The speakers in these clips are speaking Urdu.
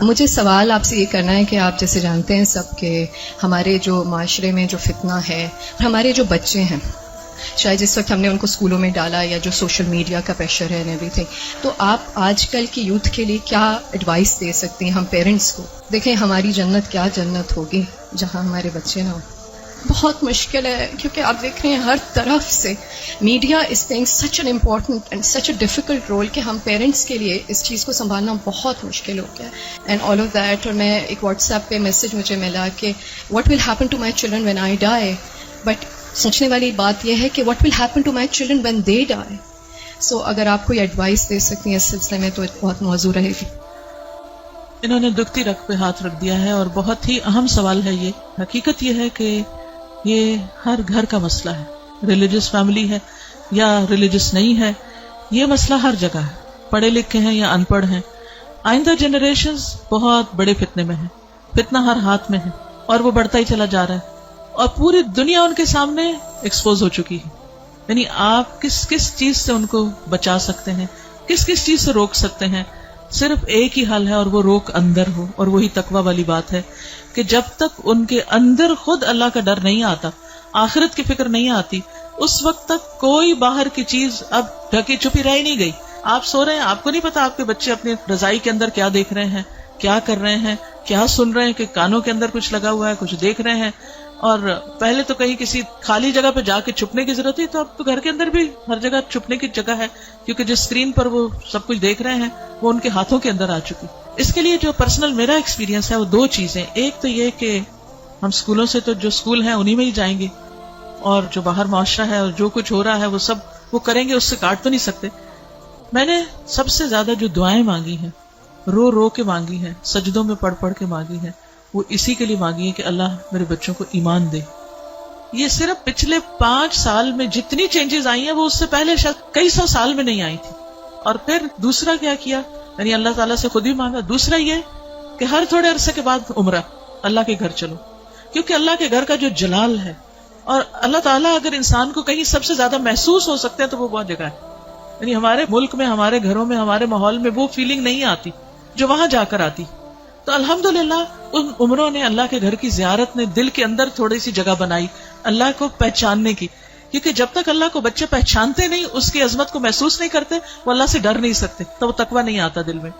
مجھے سوال آپ سے یہ کرنا ہے کہ آپ جیسے جانتے ہیں سب کہ ہمارے جو معاشرے میں جو فتنہ ہے، ہمارے جو بچے ہیں، شاید جس وقت ہم نے ان کو اسکولوں میں ڈالا یا جو سوشل میڈیا کا پریشر ہے اینڈ ایوری تھنگ، تو آپ آج کل کی یوتھ کے لیے کیا ایڈوائس دے سکتے ہیں ہم پیرنٹس کو؟ دیکھیں ہماری جنت کیا جنت ہوگی جہاں ہمارے بچے نہ ہوں۔ بہت مشکل ہے کیونکہ آپ دیکھ رہے ہیں ہر طرف سے media is playing such an important and such a difficult role کہ ہم پیرنٹس کے لیے اس چیز کو سنبھالنا بہت مشکل ہو گیا ہے اینڈ آل آف دیٹ۔ اور میں ایک واٹس ایپ پہ میسج مجھے ملا کہ what will happen to my children when I die, but سوچنے والی بات یہ ہے کہ what will happen to my children when they die. So اگر آپ کوئی ایڈوائس دے سکتی ہیں اس سلسلے میں تو بہت موزوں رہے گی۔ انہوں نے دکھتی رگ پہ ہاتھ رکھ دیا ہے اور بہت ہی اہم سوال ہے یہ۔ حقیقت یہ ہے کہ یہ ہر گھر کا مسئلہ ہے، ریلیجس فیملی ہے یا ریلیجس نہیں ہے، یہ مسئلہ ہر جگہ ہے، پڑھے لکھے ہیں یا ان پڑھ ہیں۔ آئندہ جنریشنز بہت بڑے فتنے میں ہیں، فتنہ ہر ہاتھ میں ہے اور وہ بڑھتا ہی چلا جا رہا ہے اور پوری دنیا ان کے سامنے ایکسپوز ہو چکی ہے۔ یعنی آپ کس کس چیز سے ان کو بچا سکتے ہیں، کس کس چیز سے روک سکتے ہیں؟ صرف ایک ہی حل ہے اور وہ روک اندر ہو، اور وہی تقویٰ والی بات ہے کہ جب تک ان کے اندر خود اللہ کا ڈر نہیں آتا، آخرت کی فکر نہیں آتی، اس وقت تک کوئی باہر کی چیز اب ڈھکی چھپی رہ ہی نہیں گئی۔ آپ سو رہے ہیں، آپ کو نہیں پتا آپ کے بچے اپنی رضائی کے اندر کیا دیکھ رہے ہیں، کیا کر رہے ہیں، کیا سن رہے ہیں، کہ کانوں کے اندر کچھ لگا ہوا ہے، کچھ دیکھ رہے ہیں۔ اور پہلے تو کہیں کسی خالی جگہ پہ جا کے چھپنے کی ضرورت تھی، تو اب تو گھر کے اندر بھی ہر جگہ چھپنے کی جگہ ہے، کیونکہ جس اسکرین پر وہ سب کچھ دیکھ رہے ہیں وہ ان کے ہاتھوں کے اندر آ چکی۔ اس کے لیے جو پرسنل میرا ایکسپیرینس ہے وہ دو چیزیں، ایک تو یہ کہ ہم اسکولوں سے تو جو اسکول ہیں انہی میں ہی جائیں گے، اور جو باہر معاشرہ ہے اور جو کچھ ہو رہا ہے وہ سب وہ کریں گے، اس سے کاٹ تو نہیں سکتے۔ میں نے سب سے زیادہ جو دعائیں مانگی ہیں، رو رو کے مانگی ہیں، سجدوں میں پڑھ پڑھ کے مانگی ہیں، وہ اسی کے لیے مانگی ہے کہ اللہ میرے بچوں کو ایمان دے۔ یہ صرف پچھلے 5 سال میں جتنی چینجز آئی ہیں وہ اس سے پہلے شاید کئی 100 سال میں نہیں آئی تھی۔ اور پھر دوسرا کیا کیا، یعنی اللہ تعالیٰ سے خود ہی مانگا۔ دوسرا یہ کہ ہر تھوڑے عرصے کے بعد عمرہ، اللہ کے گھر چلو، کیونکہ اللہ کے گھر کا جو جلال ہے، اور اللہ تعالیٰ اگر انسان کو کہیں سب سے زیادہ محسوس ہو سکتے ہیں تو وہ بہت جگہ ہے۔ یعنی ہمارے ملک میں، ہمارے گھروں میں، ہمارے ماحول میں وہ فیلنگ نہیں آتی جو وہاں جا کر آتی۔ تو الحمدللہ ان عمروں نے، اللہ کے گھر کی زیارت نے دل کے اندر تھوڑی سی جگہ بنائی اللہ کو پہچاننے کی، کیونکہ جب تک اللہ کو بچے پہچانتے نہیں، اس کی عظمت کو محسوس نہیں کرتے، وہ اللہ سے ڈر نہیں سکتے، تو وہ تقویٰ نہیں آتا دل میں۔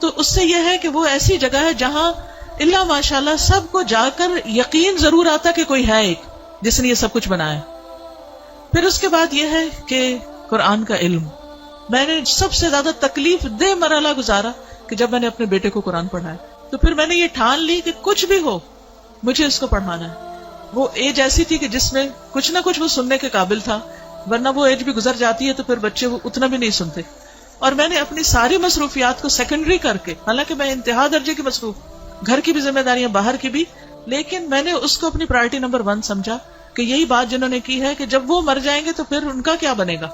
تو اس سے یہ ہے کہ وہ ایسی جگہ ہے جہاں اللہ ماشاءاللہ سب کو جا کر یقین ضرور آتا کہ کوئی ہے ایک جس نے یہ سب کچھ بنایا۔ پھر اس کے بعد یہ ہے کہ قرآن کا علم، میں نے سب سے زیادہ تکلیف دہ مرحلہ گزارا کہ جب میں نے اپنے بیٹے کو قرآن پڑھایا، تو پھر میں نے یہ ٹھان لی کہ کچھ بھی ہو مجھے اس کو پڑھانا ہے۔ وہ ایج ایسی تھی کہ جس میں کچھ نہ کچھ وہ سننے کے قابل تھا، ورنہ وہ ایج بھی گزر جاتی ہے تو پھر بچے وہ اتنا بھی نہیں سنتے۔ اور میں نے اپنی ساری مصروفیات کو سیکنڈری کر کے، حالانکہ میں انتہا درجے کی مصروف، گھر کی بھی ذمہ داریاں، باہر کی بھی، لیکن میں نے اس کو اپنی پرائرٹی نمبر 1 سمجھا کہ یہی بات جنہوں نے کی ہے کہ جب وہ مر جائیں گے تو پھر ان کا کیا بنے گا،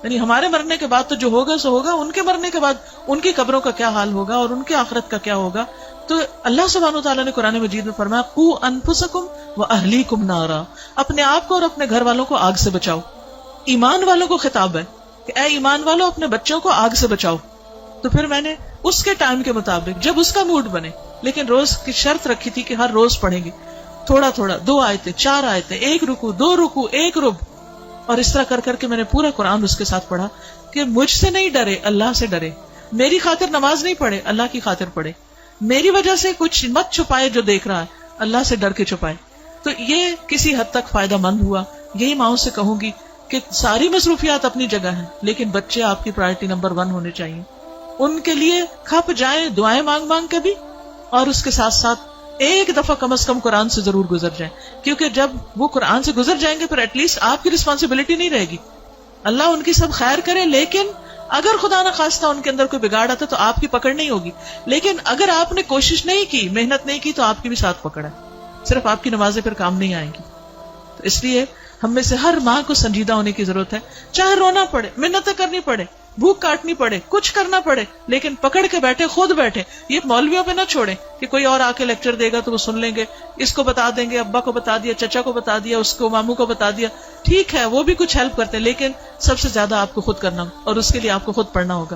یعنی ہمارے مرنے کے بعد تو جو ہوگا سو ہوگا، ان کے مرنے کے بعد ان کی قبروں کا کیا حال ہوگا اور ان کی آخرت کا کیا ہوگا۔ تو اللہ سبحانہ وتعالیٰ نے قرآن مجید میں فرمایا قوا انفسکم واہلیکم نارا، اپنے آپ کو اور اپنے گھر والوں کو آگ سے بچاؤ۔ ایمان والوں کو خطاب ہے کہ اے ایمان والوں اپنے بچوں کو آگ سے بچاؤ۔ تو پھر میں نے اس کے ٹائم کے مطابق، جب اس کا موڈ بنے، لیکن روز کی شرط رکھی تھی کہ ہر روز پڑھیں گے تھوڑا تھوڑا، 2 آیتیں 4 آیتیں، 1 رکوع 2 رکوع 1 رب، اور اس طرح کر کر کے میں نے پورا قرآن اس کے ساتھ پڑھا کہ مجھ سے نہیں ڈرے، اللہ سے ڈرے، میری خاطر نماز نہیں پڑھے، اللہ کی خاطر پڑھے، میری وجہ سے کچھ مت چھپائے جو دیکھ رہا ہے، اللہ سے ڈر کے چھپائے۔ تو یہ کسی حد تک فائدہ مند ہوا۔ یہی ماؤں سے کہوں گی کہ ساری مصروفیات اپنی جگہ ہیں، لیکن بچے آپ کی پرائرٹی نمبر 1 ہونے چاہیے۔ ان کے لیے کھپ جائیں دعائیں مانگ مانگ کے بھی، اور اس کے ساتھ ساتھ ایک دفعہ کم از کم قرآن سے ضرور گزر جائیں، کیونکہ جب وہ قرآن سے گزر جائیں گے پھر ایٹ لیسٹ آپ کی رسپانسبلٹی نہیں رہے گی۔ اللہ ان کی سب خیر کرے، لیکن اگر خدا نہ خواستہ ان کے اندر کوئی بگاڑ آتا تو آپ کی پکڑ نہیں ہوگی، لیکن اگر آپ نے کوشش نہیں کی، محنت نہیں کی، تو آپ کی بھی ساتھ پکڑ ہے، صرف آپ کی نمازیں پھر کام نہیں آئیں گی۔ تو اس لیے ہم میں سے ہر ماں کو سنجیدہ ہونے کی ضرورت ہے، چاہے رونا پڑے، محنتیں کرنی پڑے، بھوک کاٹنی پڑے، کچھ کرنا پڑے، لیکن پکڑ کے بیٹھے، خود بیٹھے۔ یہ مولویوں پہ نہ چھوڑیں کہ کوئی اور آ کے لیکچر دے گا تو وہ سن لیں گے، اس کو بتا دیں گے، ابا کو بتا دیا، چچا کو بتا دیا، اس کو ماموں کو بتا دیا، ٹھیک ہے وہ بھی کچھ ہیلپ کرتے ہیں، لیکن سب سے زیادہ آپ کو خود کرنا، اور اس کے لیے آپ کو خود پڑھنا ہوگا۔